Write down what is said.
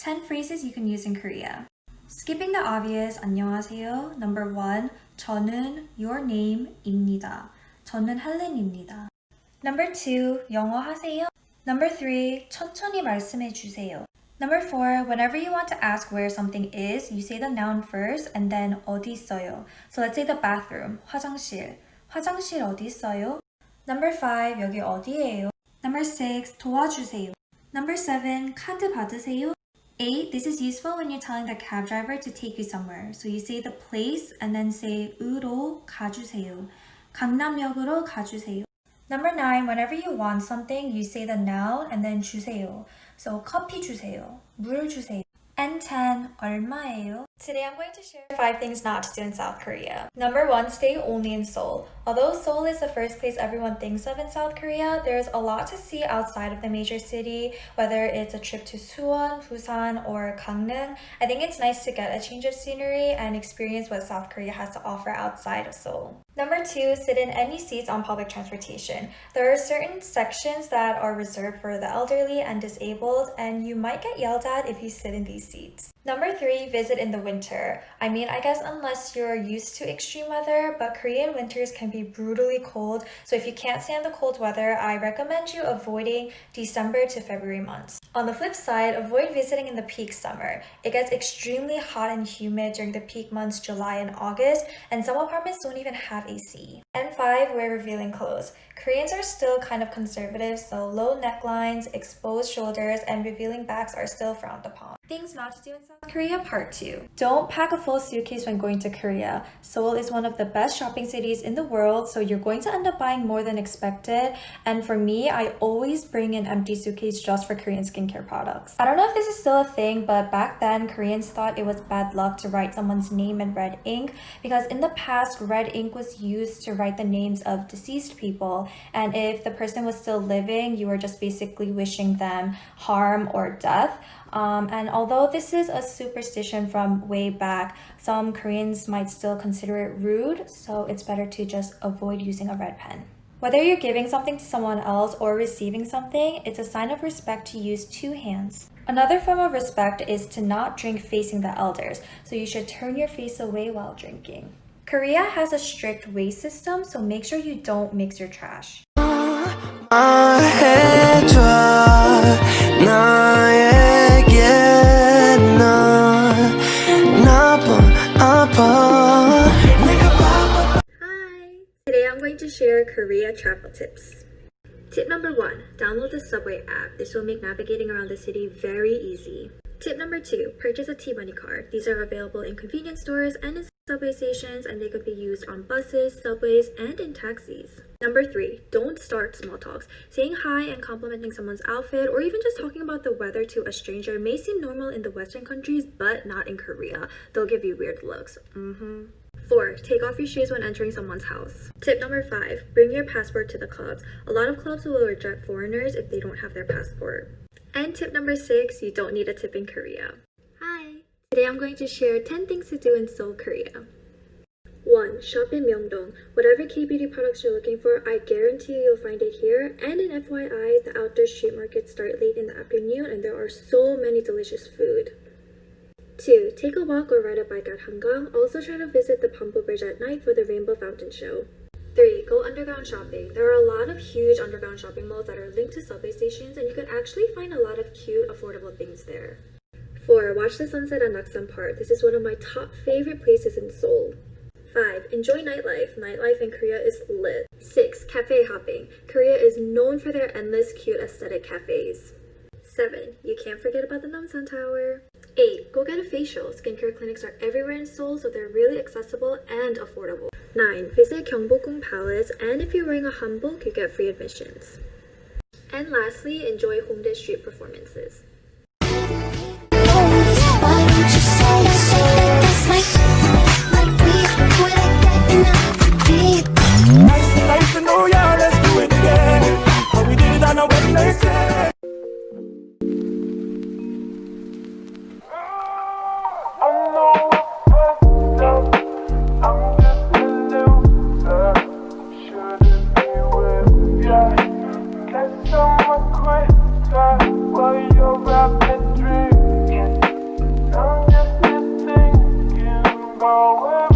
10 phrases you can use in Korea. Skipping the obvious, 안녕하세요. Number 1, 저는 your name입니다. 저는 헬렌입니다. Number 2, 영어 하세요. Number 3, 천천히 말씀해 주세요. Number 4, whenever you want to ask where something is, you say the noun first and then 어디 있어요. So let's say the bathroom, 화장실. 화장실 어디 있어요? Number 5, 여기 어디예요? Number 6, 도와주세요. Number 7, 카드 받으세요. 8, this is useful when you're telling the cab driver to take you somewhere. So you say the place and then say 으로 가주세요. 강남역으로 가주세요. Number 9, whenever you want something, you say the noun and then 주세요. So 커피 주세요. 물 주세요. And 10, 얼마예요? Today I'm going to share 5 things not to do in South Korea. Number 1, stay only in Seoul. Although Seoul is the first place everyone thinks of in South Korea, there's a lot to see outside of the major city, whether it's a trip to Suwon, Busan, or Gangneung. I think it's nice to get a change of scenery and experience what South Korea has to offer outside of Seoul. Number 2, sit in any seats on public transportation. There are certain sections that are reserved for the elderly and disabled, and you might get yelled at if you sit in these seats. Number 3, visit in the winter. I mean, I guess unless you're used to extreme weather, but Korean winters can be brutally cold, so if you can't stand the cold weather, I recommend you avoiding December to February months. On the flip side, avoid visiting in the peak summer. It gets extremely hot and humid during the peak months July and August, and some apartments don't even have AC. And 5, wear revealing clothes. Koreans are still kind of conservative, so low necklines, exposed shoulders, and revealing backs are still frowned upon. Things not to do in South Korea Part 2. Don't pack a full suitcase when going to Korea. Seoul is one of the best shopping cities in the world, so you're going to end up buying more than expected. And for me, I always bring an empty suitcase just for Korean skincare products. I don't know if this is still a thing, but back then, Koreans thought it was bad luck to write someone's name in red ink because in the past, red ink was used to write the names of deceased people. And if the person was still living, you were just basically wishing them harm or death. And although this is a superstition from way back, some Koreans might still consider it rude, so it's better to just avoid using a red pen. Whether you're giving something to someone else or receiving something, it's a sign of respect to use 2 hands. Another form of respect is to not drink facing the elders, so you should turn your face away while drinking. Korea has a strict waste system, so make sure you don't mix your trash. Today I'm going to share Korea travel tips. Tip number 1, download the subway app. This will make navigating around the city very easy. Tip number 2, purchase a T-Money card. These are available in convenience stores and in subway stations, and they could be used on buses, subways, and in taxis. Number 3, don't start small talks. Saying hi and complimenting someone's outfit or even just talking about the weather to a stranger may seem normal in the Western countries, but not in Korea. They'll give you weird looks. 4, take off your shoes when entering someone's house. Tip number 5, bring your passport to the clubs. A lot of clubs will reject foreigners if they don't have their passport. And tip number 6, you don't need a tip in Korea. Hi! Today I'm going to share 10 things to do in Seoul, Korea. 1. Shop in Myeongdong. Whatever K-beauty products you're looking for, I guarantee you'll find it here. And in FYI, the outdoor street markets start late in the afternoon and there are so many delicious food. 2. Take a walk or ride a bike at Hangang. Also try to visit the Pampo Bridge at night for the Rainbow Fountain Show. 3. Go underground shopping. There are a lot of huge underground shopping malls that are linked to subway stations, and you can actually find a lot of cute, affordable things there. 4. Watch the sunset at Naksan Park. This is one of my top favorite places in Seoul. 5. Enjoy nightlife. Nightlife in Korea is lit. 6. Cafe hopping. Korea is known for their endless cute aesthetic cafes. 7. You can't forget about the Namsan Tower. 8. Go get a facial. Skincare clinics are everywhere in Seoul, so they're really accessible and affordable. 9. Visit Gyeongbokgung Palace, and if you're wearing a hanbok, you get free admissions. And lastly, enjoy Hongdae street performances. Why you're woo.